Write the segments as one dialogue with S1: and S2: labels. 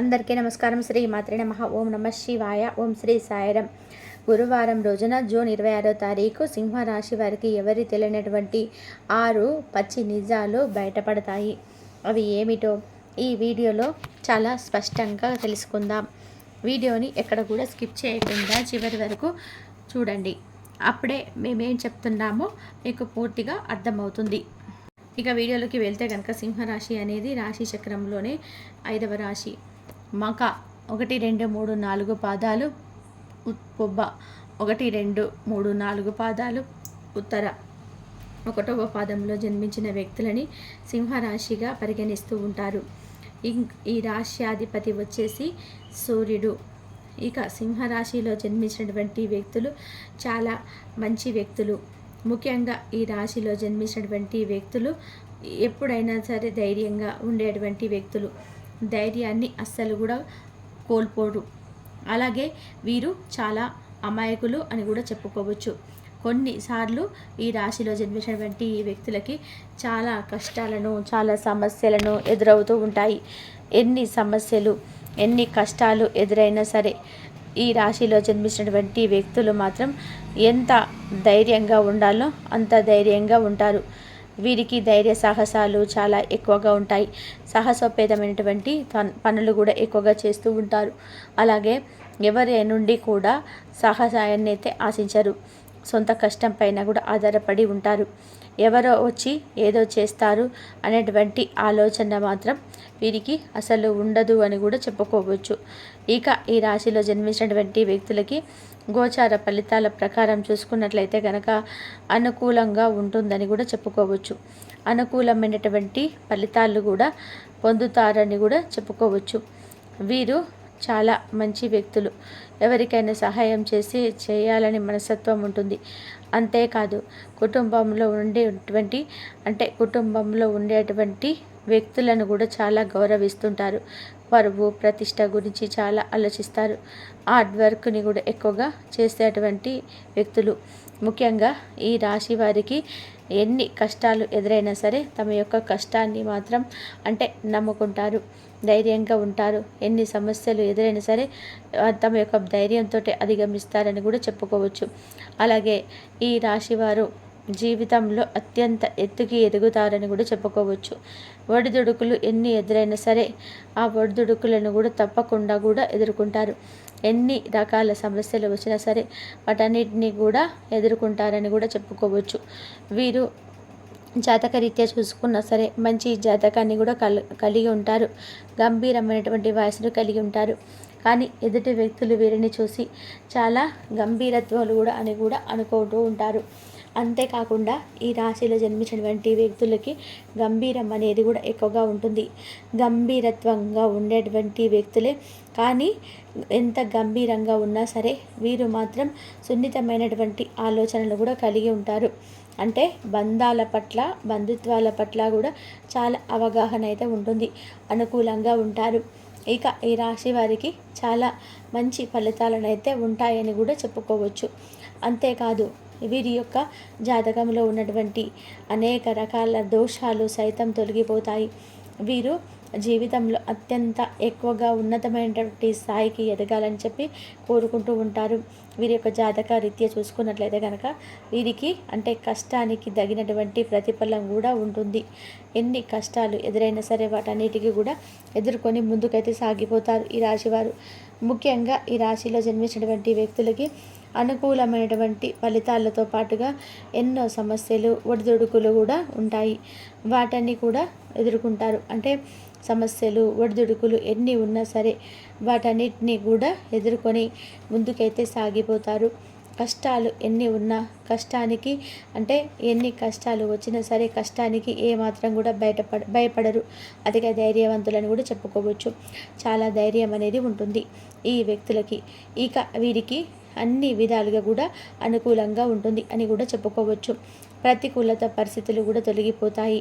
S1: అందరికీ నమస్కారం. శ్రీ మాత్రే నమః. ఓం నమః శివాయ. ఓం శ్రీ సాయిరం. గురువారం రోజున జూన్ 26వ తారీఖు సింహరాశి వారికి ఎవరి తెలియనటువంటి 6 పచ్చి నిజాలు బయటపడతాయి. అవి ఏమిటో ఈ వీడియోలో చాలా స్పష్టంగా తెలుసుకుందాం. వీడియోని ఎక్కడ కూడా స్కిప్ చేయకుండా చివరి వరకు చూడండి. అప్పుడే మేమేం చెప్తున్నామో మీకు పూర్తిగా అర్థమవుతుంది. ఇక వీడియోలోకి వెళ్తే కనుక సింహరాశి అనేది రాశి చక్రంలోనే 5వ రాశి. మక 1, 2, 3, 4 పాదాలు, పుబ్బ 1, 2, 3, 4 పాదాలు, ఉత్తర 1వ పాదంలో జన్మించిన వ్యక్తులని సింహరాశిగా పరిగణిస్తూ ఉంటారు. ఈ రాశ్యాధిపతి వచ్చేసి సూర్యుడు. ఇక సింహరాశిలో జన్మించినటువంటి వ్యక్తులు చాలా మంచి వ్యక్తులు. ముఖ్యంగా ఈ రాశిలో జన్మించినటువంటి వ్యక్తులు ఎప్పుడైనా సరే ధైర్యంగా ఉండేటువంటి వ్యక్తులు. ధైర్యాన్ని అస్సలు కూడా కోల్పోరు. అలాగే వీరు చాలా అమాయకులు అని కూడా చెప్పుకోవచ్చు. కొన్నిసార్లు ఈ రాశిలో జన్మించినటువంటి వ్యక్తులకి చాలా కష్టాలను, చాలా సమస్యలను ఎదురవుతూ ఉంటాయి. ఎన్ని సమస్యలు, ఎన్ని కష్టాలు ఎదురైనా సరే ఈ రాశిలో జన్మించినటువంటి వ్యక్తులు మాత్రం ఎంత ధైర్యంగా ఉండాలో అంత ధైర్యంగా ఉంటారు. వీరికి ధైర్య సాహసాలు చాలా ఎక్కువగా ఉంటాయి. సాహసోపేతమైనటువంటి పనులు కూడా ఎక్కువగా చేస్తూ ఉంటారు. అలాగే ఎవరి నుండి కూడా సహాయాన్ని అయితే ఆశించరు. సొంత కష్టం పైన కూడా ఆధారపడి ఉంటారు. ఎవరో వచ్చి ఏదో చేస్తారు అనేటువంటి ఆలోచన మాత్రం వీరికి అసలు ఉండదు అని కూడా చెప్పుకోవచ్చు. ఇక ఈ రాశిలో జన్మించినటువంటి వ్యక్తులకి గోచార ఫలితాల ప్రకారం చూసుకున్నట్లయితే కనుక అనుకూలంగా ఉంటుందని కూడా చెప్పుకోవచ్చు. అనుకూలమైనటువంటి ఫలితాలు కూడా పొందుతారని కూడా చెప్పుకోవచ్చు. వీరు చాలా మంచి వ్యక్తులు. ఎవరికైనా సహాయం చేయాలని మనస్తత్వం ఉంటుంది. అంతేకాదు కుటుంబంలో ఉండేటువంటి వ్యక్తులను కూడా చాలా గౌరవిస్తుంటారు. పరువు ప్రతిష్ట గురించి చాలా ఆలోచిస్తారు. హార్డ్ వర్క్ని కూడా ఎక్కువగా చేసేటువంటి వ్యక్తులు. ముఖ్యంగా ఈ రాశి వారికి ఎన్ని కష్టాలు ఎదురైనా సరే తమ యొక్క కష్టాన్ని మాత్రం నమ్ముకుంటారు. ధైర్యంగా ఉంటారు. ఎన్ని సమస్యలు ఎదురైనా సరే తమ యొక్క ధైర్యంతో అధిగమిస్తారని కూడా చెప్పుకోవచ్చు. అలాగే ఈ రాశివారు జీవితంలో అత్యంత ఎత్తుకి ఎదుగుతారని కూడా చెప్పుకోవచ్చు. ఒడిదుడుకులు ఎన్ని ఎదురైనా సరే ఆ ఒడిదుడుకులను కూడా తప్పకుండా కూడా ఎదుర్కొంటారు. ఎన్ని రకాల సమస్యలు వచ్చినా సరే వాటన్నిటిని కూడా ఎదుర్కొంటారని కూడా చెప్పుకోవచ్చు. వీరు జాతకరీత్యా చూసుకున్నా సరే మంచి జాతకాన్ని కూడా కలిగి ఉంటారు. గంభీరమైనటువంటి వయసును కలిగి ఉంటారు. కానీ ఎదుటి వ్యక్తులు వీరిని చూసి చాలా గంభీరత్వాలు కూడా అని కూడా అనుకుంటూ ఉంటారు. అంతేకాకుండా ఈ రాశిలో జన్మించినటువంటి వ్యక్తులకి గంభీరం అనేది కూడా ఎక్కువగా ఉంటుంది. గంభీరత్వంగా ఉండేటువంటి వ్యక్తులే కానీ ఎంత గంభీరంగా ఉన్నా సరే వీరు మాత్రం సున్నితమైనటువంటి ఆలోచనలు కూడా కలిగి ఉంటారు. బంధాల పట్ల, బంధుత్వాల పట్ల కూడా చాలా అవగాహన అయితే ఉంటుంది. అనుకూలంగా ఉంటారు. ఇక ఈ రాశి వారికి చాలా మంచి ఫలితాలను అయితే ఉంటాయని కూడా చెప్పుకోవచ్చు. అంతేకాదు వీరి యొక్క జాతకంలో ఉన్నటువంటి అనేక రకాల దోషాలు సైతం తొలగిపోతాయి. వీరు జీవితంలో అత్యంత ఎక్కువగా ఉన్నతమైనటువంటి స్థాయికి ఎదగాలని చెప్పి కోరుకుంటూ ఉంటారు. వీరి యొక్క జాతక రీత్యా చూసుకున్నట్లయితే కనుక వీరికి కష్టానికి తగినటువంటి ప్రతిఫలం కూడా ఉంటుంది. ఎన్ని కష్టాలు ఎదురైనా సరే వాటన్నిటికీ కూడా ఎదుర్కొని ముందుకైతే సాగిపోతారు ఈ రాశివారు. ముఖ్యంగా ఈ రాశిలో జన్మించినటువంటి వ్యక్తులకి అనుకూలమైనటువంటి ఫలితాలతో పాటుగా ఎన్నో సమస్యలు, ఒడిదుడుకులు కూడా ఉంటాయి. వాటన్ని కూడా ఎదుర్కొంటారు. సమస్యలు, ఒడిదుడుకులు ఎన్ని ఉన్నా సరే వాటన్నిటిని కూడా ఎదుర్కొని ముందుకైతే సాగిపోతారు. కష్టాలు ఎన్ని ఉన్నా కష్టానికి ఎన్ని కష్టాలు వచ్చినా సరే కష్టానికి ఏమాత్రం కూడా భయపడరు. అతిగా ధైర్యవంతులని కూడా చెప్పుకోవచ్చు. చాలా ధైర్యం అనేది ఉంటుంది ఈ వ్యక్తులకి. ఇక వీరికి అన్ని విధాలుగా కూడా అనుకూలంగా ఉంటుంది అని కూడా చెప్పుకోవచ్చు. ప్రతికూలత పరిస్థితులు కూడా తొలగిపోతాయి.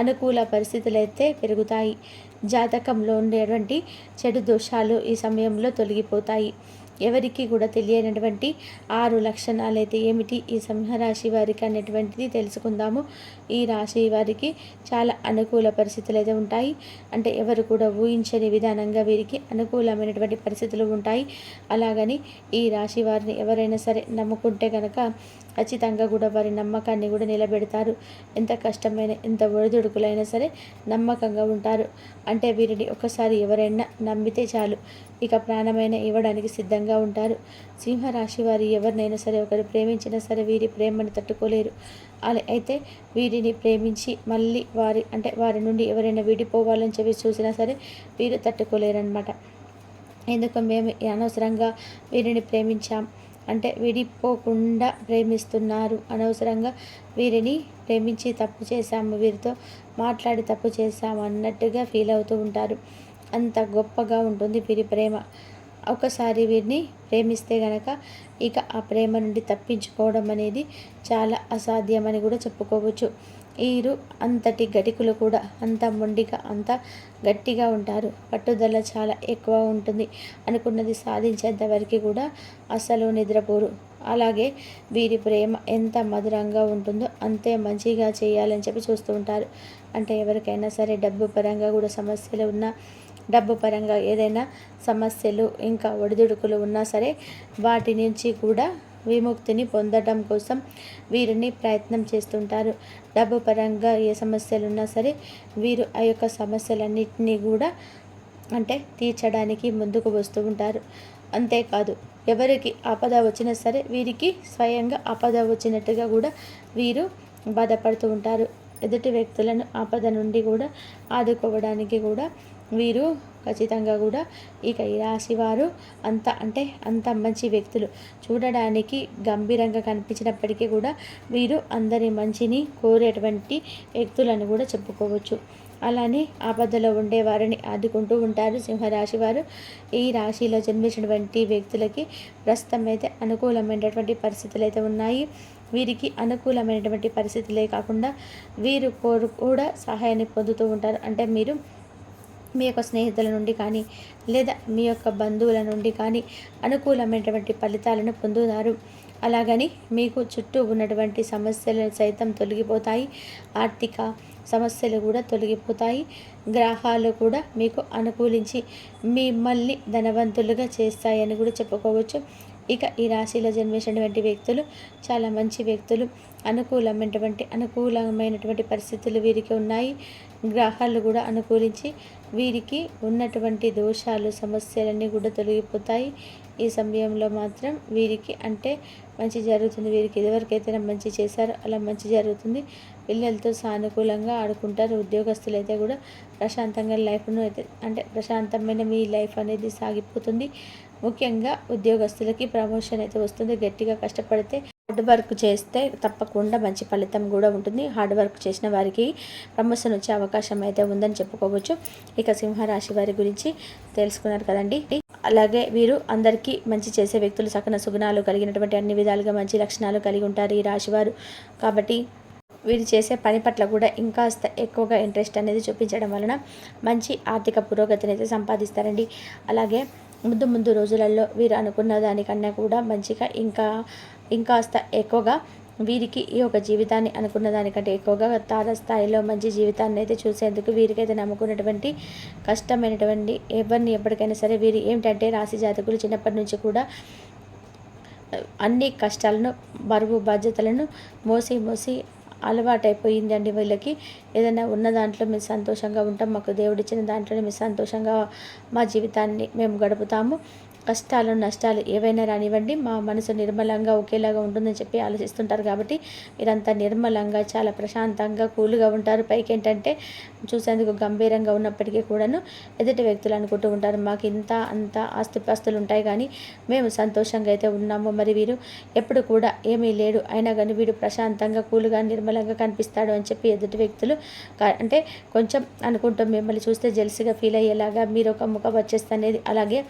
S1: అనుకూల పరిస్థితులు అయితే పెరుగుతాయి. జాతకంలో ఉండేటువంటి చెడు దోషాలు ఈ సమయంలో తొలగిపోతాయి. ఎవరికి కూడా తెలియనటువంటి 6 లక్షణాలైతే ఏమిటి ఈ సింహరాశి వారికి అనేటువంటిది తెలుసుకుందాము. ఈ రాశి వారికి చాలా అనుకూల పరిస్థితులు అయితే ఉంటాయి. అంటే ఎవరు కూడా ఊహించని విధానంగా వీరికి అనుకూలమైనటువంటి పరిస్థితులు ఉంటాయి. అలాగని ఈ రాశి వారిని ఎవరైనా సరే నమ్ముకుంటే కనుక ఖచ్చితంగా కూడా వారి నమ్మకాన్ని కూడా నిలబెడతారు. ఎంత కష్టమైన ఎంత ఒడిదుడుకులైనా సరే నమ్మకంగా ఉంటారు. అంటే వీరిని ఒకసారి ఎవరైనా నమ్మితే చాలు ఇక ప్రాణమైన ఇవ్వడానికి సిద్ధంగా ఉంటారు. సింహరాశి వారి ఎవరినైనా సరే ఒకరు ప్రేమించినా సరే వీరి ప్రేమను తట్టుకోలేరు. అలా అయితే వీరిని ప్రేమించి మళ్ళీ వారి నుండి ఎవరైనా విడిపోవాలని చెప్పి చూసినా సరే వీరు తట్టుకోలేరన్నమాట. ఎందుకు మేము అనవసరంగా వీరిని ప్రేమించాం అంటే విడిపోకుండా ప్రేమిస్తున్నారు, అనవసరంగా వీరిని ప్రేమించి తప్పు చేశాము, వీరితో మాట్లాడి తప్పు చేశాము అన్నట్టుగా ఫీల్ అవుతూ ఉంటారు. అంత గొప్పగా ఉంటుంది వీరి ప్రేమ. ఒకసారి వీరిని ప్రేమిస్తే గనక ఇక ఆ ప్రేమ నుండి తప్పించుకోవడం అనేది చాలా అసాధ్యమని కూడా చెప్పుకోవచ్చు. వీరు అంతటి గటికులు కూడా అంత మొండిగా అంత గట్టిగా ఉంటారు. పట్టుదల చాలా ఎక్కువ ఉంటుంది. అనుకున్నది సాధించేంత వరకు కూడా అసలు నిద్రపోరు. అలాగే వీరి ప్రేమ ఎంత మధురంగా ఉంటుందో అంతే మంచిగా చేయాలని చెప్పి చూస్తూ ఉంటారు. అంటే ఎవరికైనా సరే డబ్బు పరంగా కూడా సమస్యలు ఉన్నా, డబ్బు పరంగా ఏదైనా సమస్యలు ఇంకా ఒడిదుడుకులు ఉన్నా సరే వాటి నుంచి కూడా విముక్తిని పొందడం కోసం వీరిని ప్రయత్నం చేస్తుంటారు. డబ్బు పరంగా ఏ సమస్యలు ఉన్నా సరే వీరు ఆ యొక్క సమస్యలన్నింటినీ కూడా తీర్చడానికి ముందుకు వస్తూ ఉంటారు. అంతేకాదు ఎవరికి ఆపద వచ్చినా సరే వీరికి స్వయంగా ఆపద వచ్చినట్టుగా కూడా వీరు బాధపడుతూ ఉంటారు. ఎదుటి వ్యక్తులను ఆపద నుండి కూడా ఆదుకోవడానికి కూడా వీరు ఖచ్చితంగా కూడా ఇక ఈ రాశి వారు అంత మంచి వ్యక్తులు. చూడడానికి గంభీరంగా కనిపించినప్పటికీ కూడా వీరు అందరి మంచిని కోరేటువంటి వ్యక్తులను కూడా చెప్పుకోవచ్చు. అలానే ఆపదలో ఉండే వారిని ఆదుకుంటూ ఉంటారు సింహరాశి వారు. ఈ రాశిలో జన్మించినటువంటి వ్యక్తులకి ప్రస్తుతం అయితే అనుకూలమైనటువంటి పరిస్థితులు అయితే ఉన్నాయి. వీరికి అనుకూలమైనటువంటి పరిస్థితులే కాకుండా వీరు కూడా సహాయాన్ని పొందుతూ ఉంటారు. అంటే మీరు మీ యొక్క స్నేహితుల నుండి కానీ లేదా మీ యొక్క బంధువుల నుండి కానీ అనుకూలమైనటువంటి ఫలితాలను పొందుతారు. అలాగని మీకు చుట్టూ ఉన్నటువంటి సమస్యలు సైతం తొలగిపోతాయి. ఆర్థిక సమస్యలు కూడా తొలగిపోతాయి. గ్రహాలు కూడా మీకు అనుకూలించి మిమ్మల్ని ధనవంతులుగా చేస్తాయని కూడా చెప్పుకోవచ్చు. ఇక ఈ రాశిలో జన్మించినటువంటి వ్యక్తులు చాలా మంచి వ్యక్తులు. అనుకూలమైనటువంటి పరిస్థితులు వీరికి ఉన్నాయి. గ్రహాలు కూడా అనుకూలించి వీరికి ఉన్నటువంటి దోషాలు సమస్యలన్నీ కూడా తొలగిపోతాయి. ఈ సమయంలో మాత్రం వీరికి మంచి జరుగుతుంది. వీరికి ఎవరికైతే మంచి చేశారో అలా మంచి జరుగుతుంది. పిల్లలతో సానుకూలంగా ఆడుకుంటారు. ఉద్యోగస్తులు అయితే కూడా ప్రశాంతంగా లైఫ్ను ప్రశాంతమైన మీ లైఫ్ అనేది సాగిపోతుంది. ముఖ్యంగా ఉద్యోగస్తులకి ప్రమోషన్ అయితే వస్తుంది. గట్టిగా కష్టపడితే హార్డ్ వర్క్ చేస్తే తప్పకుండా మంచి ఫలితం కూడా ఉంటుంది. హార్డ్ వర్క్ చేసిన వారికి ప్రమోషన్ వచ్చే అవకాశం అయితే ఉందని చెప్పుకోవచ్చు. ఇక సింహరాశి వారి గురించి తెలుసుకున్నారు కదండి. అలాగే వీరు అందరికీ మంచి చేసే వ్యక్తులు, సకల సుగుణాలు కలిగినటువంటి అన్ని విధాలుగా మంచి లక్షణాలు కలిగి ఉంటారు ఈ రాశివారు. కాబట్టి వీరు చేసే పని పట్ల కూడా ఇంకాస్త ఎక్కువగా ఇంట్రెస్ట్ అనేది చూపించడం వలన మంచి ఆర్థిక పురోగతిని అయితే సంపాదిస్తారండి. అలాగే ముందు రోజులలో వీరు అనుకున్న దానికన్నా కూడా మంచిగా ఇంకాస్త ఎక్కువగా వీరికి ఈ యొక్క జీవితాన్ని అనుకున్న దానికంటే ఎక్కువగా తారస్థాయిలో మంచి జీవితాన్ని అయితే చూసేందుకు వీరికైతే నమ్ముకున్నటువంటి కష్టమైనటువంటి ఎవరిని ఎప్పటికైనా సరే వీరు రాశి జాతకులు చిన్నప్పటి నుంచి కూడా అన్ని కష్టాలను, బరువు బాధ్యతలను మోసి అలవాటైపోయిందండి వీళ్ళకి. ఏదైనా ఉన్న దాంట్లో మేము సంతోషంగా ఉంటాం, మాకు దేవుడిచ్చిన దాంట్లోనే మేము సంతోషంగా మా జీవితాన్ని మేము గడుపుతాము. కష్టాలు నష్టాలు ఏవైనా రానివ్వండి, మా మనసు నిర్మలంగా ఒకేలాగా ఉంటుందని చెప్పి ఆలోచిస్తుంటారు. కాబట్టి మీరంతా నిర్మలంగా చాలా ప్రశాంతంగా కూల్గా ఉంటారు. పైకి చూసేందుకు గంభీరంగా ఉన్నప్పటికీ కూడాను ఎదుటి వ్యక్తులు అనుకుంటూ ఉంటారు మాకు అంత ఆస్తిపాస్తులు ఉంటాయి కానీ మేము సంతోషంగా అయితే ఉన్నాము, మరి వీరు ఎప్పుడు కూడా ఏమీ లేడు అయినా కానీ వీడు ప్రశాంతంగా కూల్గా నిర్మలంగా కనిపిస్తాడు అని చెప్పి ఎదుటి వ్యక్తులు కొంచెం అనుకుంటూ మిమ్మల్ని చూస్తే జెల్సీగా ఫీల్ అయ్యేలాగా మీరు ఒక ముఖం వచ్చేస్తనేది. అలాగే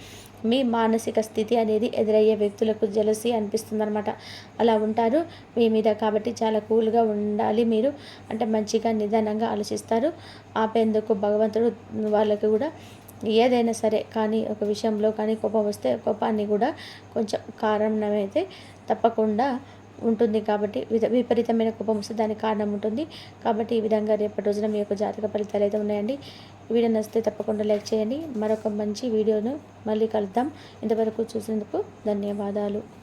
S1: మీ మానసిక స్థితి అనేది ఎదురయ్యే వ్యక్తులకు జెలసీ అనిపిస్తుందన్నమాట. అలా ఉంటారు మీ మీద. కాబట్టి చాలా కూల్గా ఉండాలి మీరు. మంచిగా నిదానంగా ఆలోచిస్తారు. ఆపేందుకు భగవంతుడు వాళ్ళకి కూడా ఏదైనా సరే కానీ ఒక విషయంలో కానీ కోపం వస్తే కోపాన్ని కూడా కొంచెం కారణమైతే తప్పకుండా ఉంటుంది. కాబట్టి విపరీతమైన కోపం వస్తే దానికి కారణం ఉంటుంది. కాబట్టి ఈ విధంగా రేపటి రోజున మీ యొక్క జాతక ఫలితాలు అయితే ఉన్నాయండి. ఈ వీడియో నచ్చితే తప్పకుండా లైక్ చేయండి. మరొక మంచి వీడియోను మళ్ళీ కలుద్దాం. ఇంతవరకు చూసినందుకు ధన్యవాదాలు.